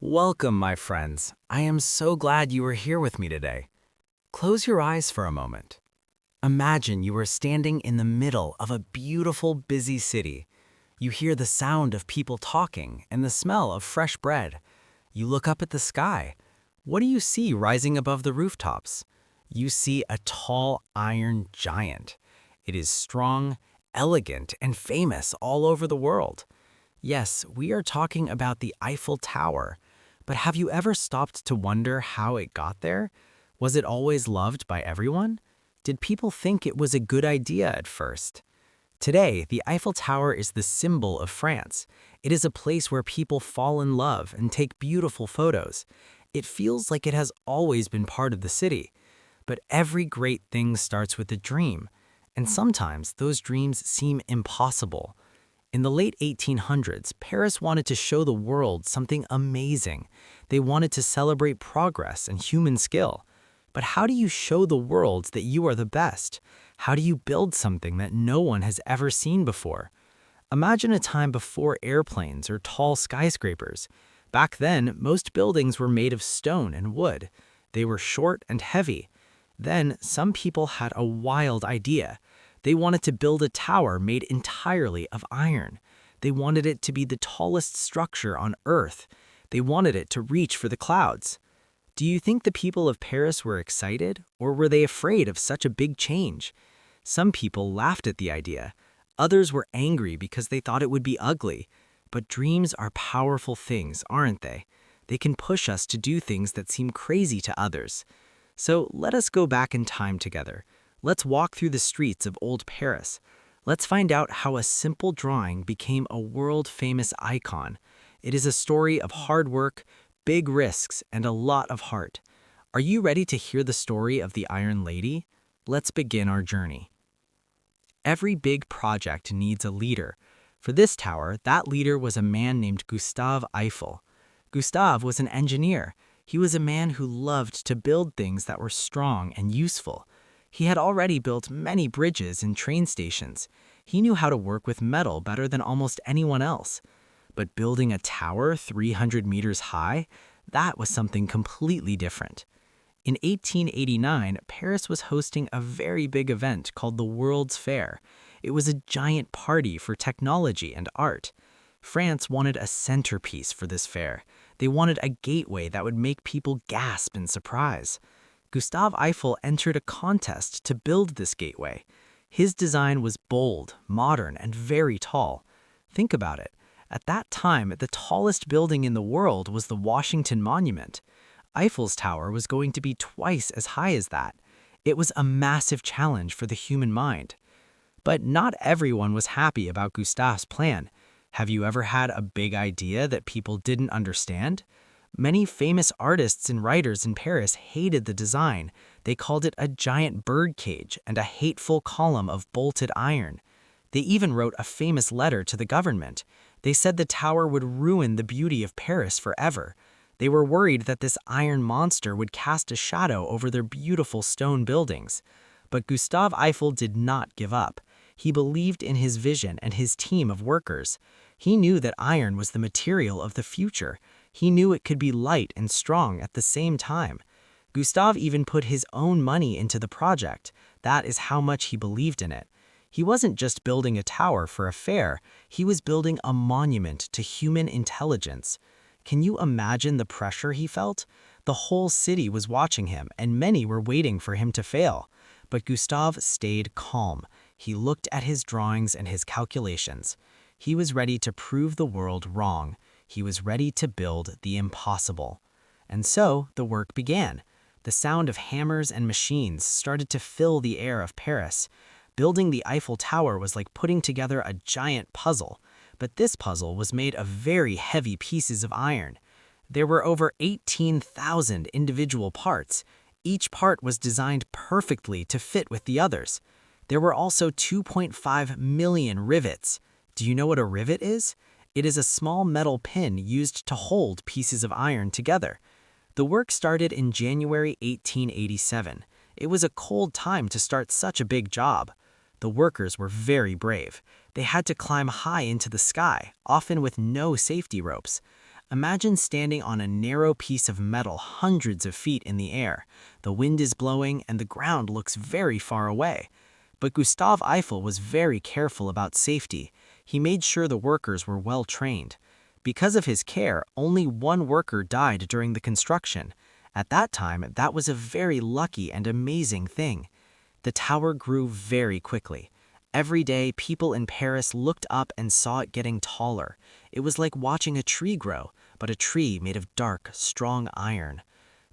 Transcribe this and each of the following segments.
Welcome, my friends. I am so glad you are here with me today. Close your eyes for a moment. Imagine you are standing in the middle of a beautiful, busy city. You hear the sound of people talking and the smell of fresh bread. You look up at the sky. What do you see rising above the rooftops? You see a tall iron giant. It is strong, elegant, and famous all over the world. Yes, we are talking about the Eiffel Tower. But have you ever stopped to wonder how it got there? Was it always loved by everyone? Did people think it was a good idea at first? Today, the Eiffel Tower is the symbol of France. It is a place where people fall in love and take beautiful photos. It feels like it has always been part of the city. But every great thing starts with a dream, and sometimes those dreams seem impossible. In the late 1800s, Paris wanted to show the world something amazing. They wanted to celebrate progress and human skill. But how do you show the world that you are the best? How do you build something that no one has ever seen before? Imagine a time before airplanes or tall skyscrapers. Back then, most buildings were made of stone and wood. They were short and heavy. Then, some people had a wild idea. They wanted to build a tower made entirely of iron. They wanted it to be the tallest structure on Earth. They wanted it to reach for the clouds. Do you think the people of Paris were excited, or were they afraid of such a big change? Some people laughed at the idea. Others were angry because they thought it would be ugly. But dreams are powerful things, aren't they? They can push us to do things that seem crazy to others. So let us go back in time together. Let's walk through the streets of old Paris. Let's find out how a simple drawing became a world-famous icon. It is a story of hard work, big risks, and a lot of heart. Are you ready to hear the story of the Iron Lady? Let's begin our journey. Every big project needs a leader. For this tower, that leader was a man named Gustave Eiffel. Gustave was an engineer. He was a man who loved to build things that were strong and useful. He had already built many bridges and train stations. He knew how to work with metal better than almost anyone else. But building a tower 300 meters high, that was something completely different. In 1889, Paris was hosting a very big event called the World's Fair. It was a giant party for technology and art. France wanted a centerpiece for this fair. They wanted a gateway that would make people gasp in surprise. Gustave Eiffel entered a contest to build this gateway. His design was bold, modern, and very tall. Think about it. At that time, the tallest building in the world was the Washington Monument. Eiffel's tower was going to be twice as high as that. It was a massive challenge for the human mind. But not everyone was happy about Gustave's plan. Have you ever had a big idea that people didn't understand? Many famous artists and writers in Paris hated the design. They called it a giant bird cage and a hateful column of bolted iron. They even wrote a famous letter to the government. They said the tower would ruin the beauty of Paris forever. They were worried that this iron monster would cast a shadow over their beautiful stone buildings. But Gustave Eiffel did not give up. He believed in his vision and his team of workers. He knew that iron was the material of the future. He knew it could be light and strong at the same time. Gustave even put his own money into the project. That is how much he believed in it. He wasn't just building a tower for a fair, he was building a monument to human intelligence. Can you imagine the pressure he felt? The whole city was watching him, and many were waiting for him to fail. But Gustave stayed calm. He looked at his drawings and his calculations. He was ready to prove the world wrong. He was ready to build the impossible. And so the work began. The sound of hammers and machines started to fill the air of Paris. Building the Eiffel Tower was like putting together a giant puzzle. But this puzzle was made of very heavy pieces of iron. There were over 18,000 individual parts. Each part was designed perfectly to fit with the others. There were also 2.5 million rivets. Do you know what a rivet is? It is a small metal pin used to hold pieces of iron together. The work started in January 1887. It was a cold time to start such a big job. The workers were very brave. They had to climb high into the sky, often with no safety ropes. Imagine standing on a narrow piece of metal hundreds of feet in the air. The wind is blowing and the ground looks very far away. But Gustave Eiffel was very careful about safety. He made sure the workers were well trained. Because of his care, only one worker died during the construction. At that time, that was a very lucky and amazing thing. The tower grew very quickly. Every day, people in Paris looked up and saw it getting taller. It was like watching a tree grow, but a tree made of dark, strong iron.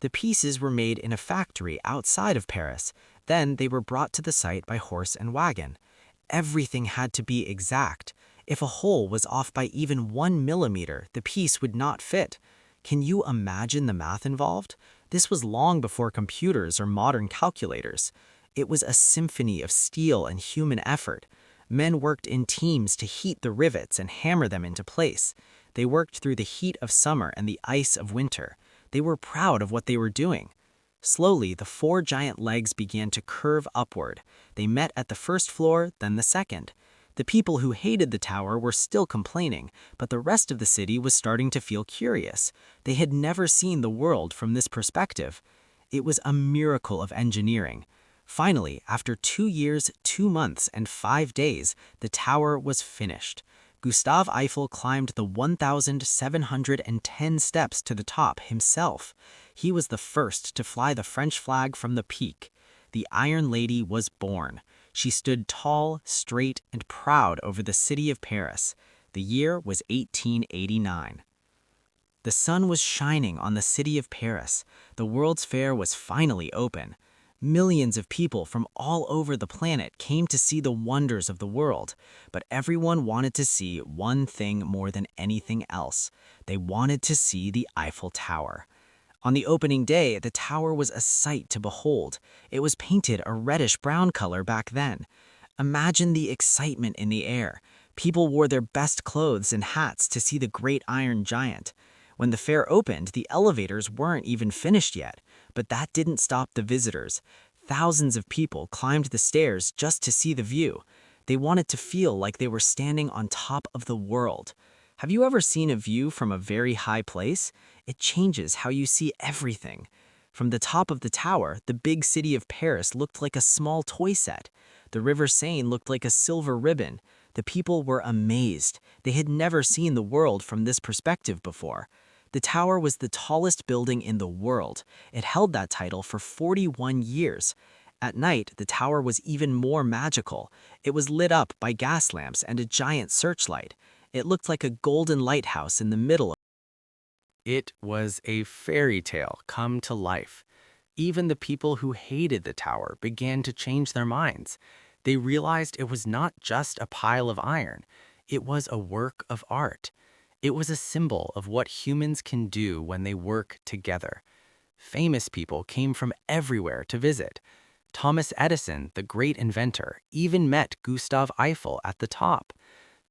The pieces were made in a factory outside of Paris. Then they were brought to the site by horse and wagon. Everything had to be exact. If a hole was off by even 1 millimeter, the piece would not fit. Can you imagine the math involved? This was long before computers or modern calculators. It was a symphony of steel and human effort. Men worked in teams to heat the rivets and hammer them into place. They worked through the heat of summer and the ice of winter. They were proud of what they were doing. Slowly, the 4 giant legs began to curve upward. They met at the first floor, then the second. The people who hated the tower were still complaining, but the rest of the city was starting to feel curious. They had never seen the world from this perspective. It was a miracle of engineering. Finally, after 2 years, 2 months, and 5 days, the tower was finished. Gustave Eiffel climbed the 1,710 steps to the top himself. He was the first to fly the French flag from the peak. The Iron Lady was born. She stood tall, straight, and proud over the city of Paris. The year was 1889. The sun was shining on the city of Paris. The World's Fair was finally open. Millions of people from all over the planet came to see the wonders of the world, but everyone wanted to see one thing more than anything else. They wanted to see the Eiffel Tower. On the opening day, the tower was a sight to behold. It was painted a reddish-brown color back then. Imagine the excitement in the air. People wore their best clothes and hats to see the great iron giant. When the fair opened, the elevators weren't even finished yet, but that didn't stop the visitors. Thousands of people climbed the stairs just to see the view. They wanted to feel like they were standing on top of the world. Have you ever seen a view from a very high place? It changes how you see everything. From the top of the tower, the big city of Paris looked like a small toy set. The River Seine looked like a silver ribbon. The people were amazed. They had never seen the world from this perspective before. The tower was the tallest building in the world. It held that title for 41 years. At night, the tower was even more magical. It was lit up by gas lamps and a giant searchlight. It looked like a golden lighthouse in the middle of it. Was a fairy tale come to life. Even the people who hated the tower began to change their minds. They realized it was not just a pile of iron. It was a work of art. It was a symbol of what humans can do when they work together. Famous people came from everywhere to visit. Thomas Edison, the great inventor, even met Gustave Eiffel at the top.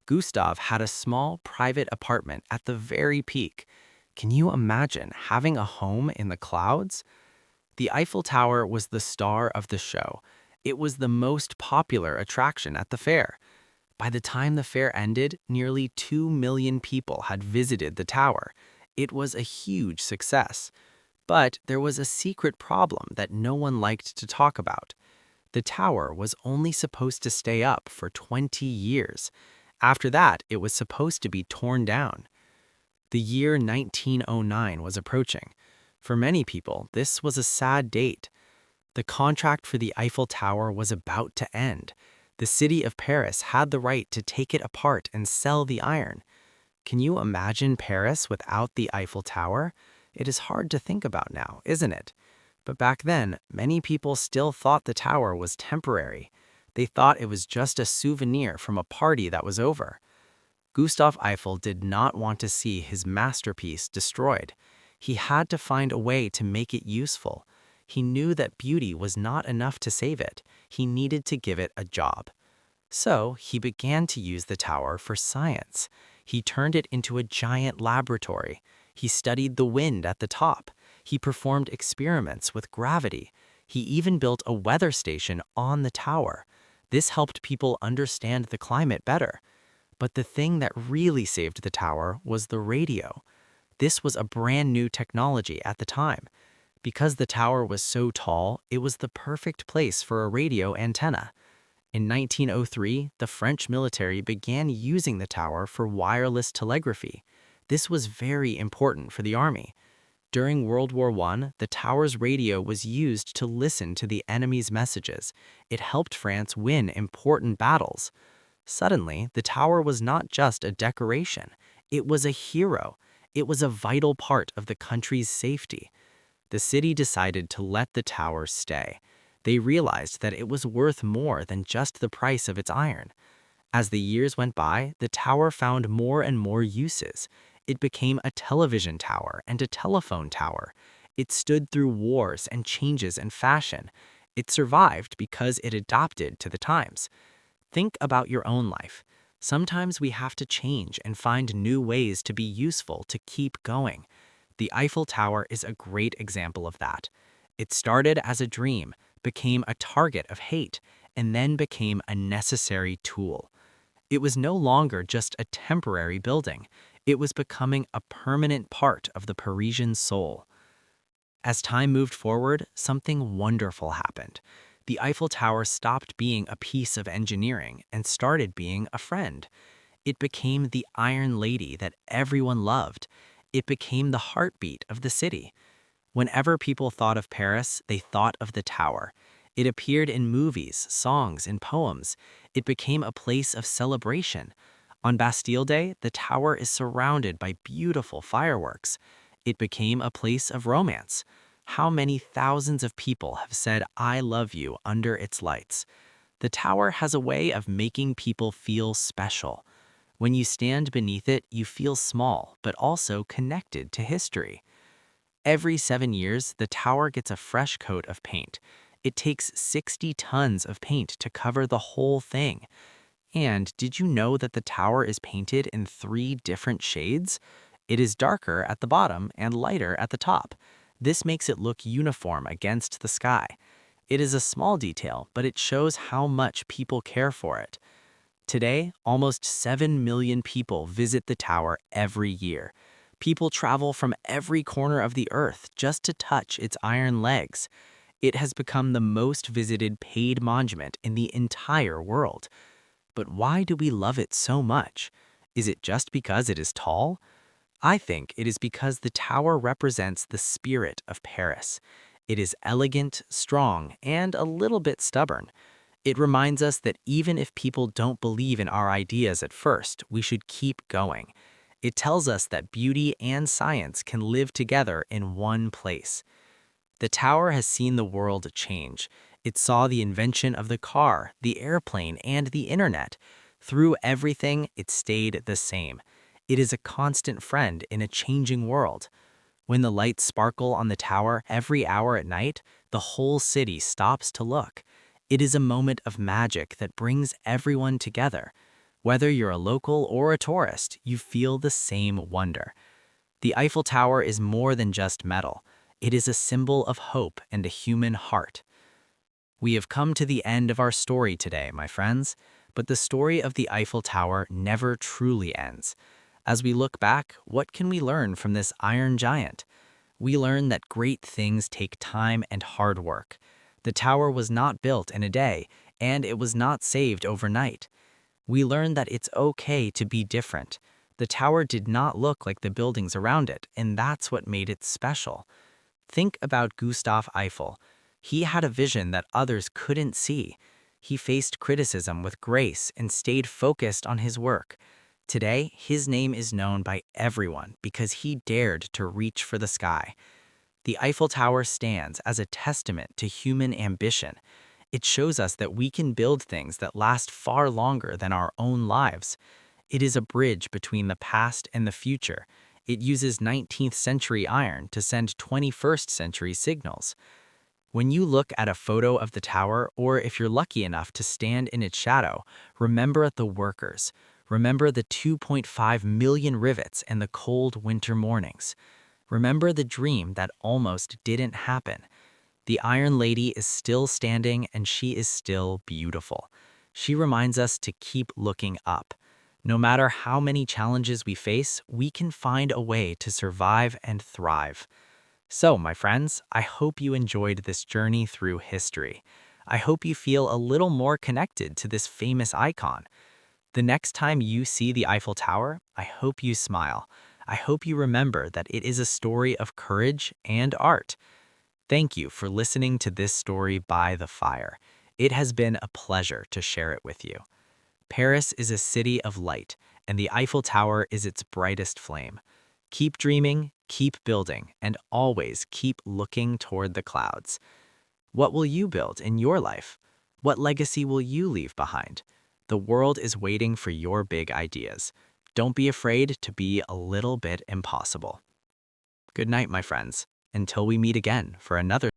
Gustave had a small private apartment at the very peak. Can you imagine having a home in the clouds? The Eiffel Tower was the star of the show. It was the most popular attraction at the fair. By the time the fair ended, nearly 2 million people had visited the tower. It was a huge success. But there was a secret problem that no one liked to talk about. The tower was only supposed to stay up for 20 years. After that, it was supposed to be torn down. The year 1909 was approaching. For many people, this was a sad date. The contract for the Eiffel Tower was about to end. The city of Paris had the right to take it apart and sell the iron. Can you imagine Paris without the Eiffel Tower? It is hard to think about now, isn't it? But back then, many people still thought the tower was temporary. They thought it was just a souvenir from a party that was over. Gustave Eiffel did not want to see his masterpiece destroyed. He had to find a way to make it useful. He knew that beauty was not enough to save it. He needed to give it a job. So he began to use the tower for science. He turned it into a giant laboratory. He studied the wind at the top. He performed experiments with gravity. He even built a weather station on the tower. This helped people understand the climate better. But the thing that really saved the tower was the radio. This was a brand new technology at the time. Because the tower was so tall, it was the perfect place for a radio antenna. In 1903, the French military began using the tower for wireless telegraphy. This was very important for the army. During World War I, the tower's radio was used to listen to the enemy's messages. It helped France win important battles. Suddenly, the tower was not just a decoration. It was a hero. It was a vital part of the country's safety. The city decided to let the tower stay. They realized that it was worth more than just the price of its iron. As the years went by, the tower found more and more uses. It became a television tower and a telephone tower. It stood through wars and changes in fashion. It survived because it adapted to the times. Think about your own life. Sometimes we have to change and find new ways to be useful to keep going. The Eiffel Tower is a great example of that. It started as a dream, became a target of hate, and then became a necessary tool. It was no longer just a temporary building. It was becoming a permanent part of the Parisian soul. As time moved forward, something wonderful happened. The Eiffel Tower stopped being a piece of engineering and started being a friend. It became the Iron Lady that everyone loved. It became the heartbeat of the city. Whenever people thought of Paris, they thought of the tower. It appeared in movies, songs, and poems. It became a place of celebration. On Bastille Day, the tower is surrounded by beautiful fireworks. It became a place of romance. How many thousands of people have said, "I love you," under its lights? The tower has a way of making people feel special. When you stand beneath it, you feel small, but also connected to history. Every 7 years, the tower gets a fresh coat of paint. It takes 60 tons of paint to cover the whole thing. And did you know that the tower is painted in 3 different shades? It is darker at the bottom and lighter at the top. This makes it look uniform against the sky. It is a small detail, but it shows how much people care for it. Today, almost 7 million people visit the tower every year. People travel from every corner of the earth just to touch its iron legs. It has become the most visited paid monument in the entire world. But why do we love it so much? Is it just because it is tall? I think it is because the tower represents the spirit of Paris. It is elegant, strong, and a little bit stubborn. It reminds us that even if people don't believe in our ideas at first, we should keep going. It tells us that beauty and science can live together in one place. The tower has seen the world change. It saw the invention of the car, the airplane, and the internet. Through everything, it stayed the same. It is a constant friend in a changing world. When the lights sparkle on the tower every hour at night, the whole city stops to look. It is a moment of magic that brings everyone together. Whether you're a local or a tourist, you feel the same wonder. The Eiffel Tower is more than just metal. It is a symbol of hope and a human heart. We have come to the end of our story today, my friends, but the story of the Eiffel Tower never truly ends. As we look back, what can we learn from this iron giant? We learn that great things take time and hard work. The tower was not built in a day, and it was not saved overnight. We learn that it's okay to be different. The tower did not look like the buildings around it, and that's what made it special. Think about Gustave Eiffel. He had a vision that others couldn't see. He faced criticism with grace and stayed focused on his work. Today, his name is known by everyone because he dared to reach for the sky. The Eiffel Tower stands as a testament to human ambition. It shows us that we can build things that last far longer than our own lives. It is a bridge between the past and the future. It uses 19th century iron to send 21st century signals. When you look at a photo of the tower, or if you're lucky enough to stand in its shadow, remember the workers. Remember the 2.5 million rivets and the cold winter mornings. Remember the dream that almost didn't happen. The Iron Lady is still standing and she is still beautiful. She reminds us to keep looking up. No matter how many challenges we face, we can find a way to survive and thrive. So, my friends, I hope you enjoyed this journey through history. I hope you feel a little more connected to this famous icon. The next time you see the Eiffel Tower, I hope you smile. I hope you remember that it is a story of courage and art. Thank you for listening to this story by the fire. It has been a pleasure to share it with you. Paris is a city of light, and the Eiffel Tower is its brightest flame. Keep dreaming, keep building, and always keep looking toward the clouds. What will you build in your life? What legacy will you leave behind? The world is waiting for your big ideas. Don't be afraid to be a little bit impossible. Good night, my friends. Until we meet again for another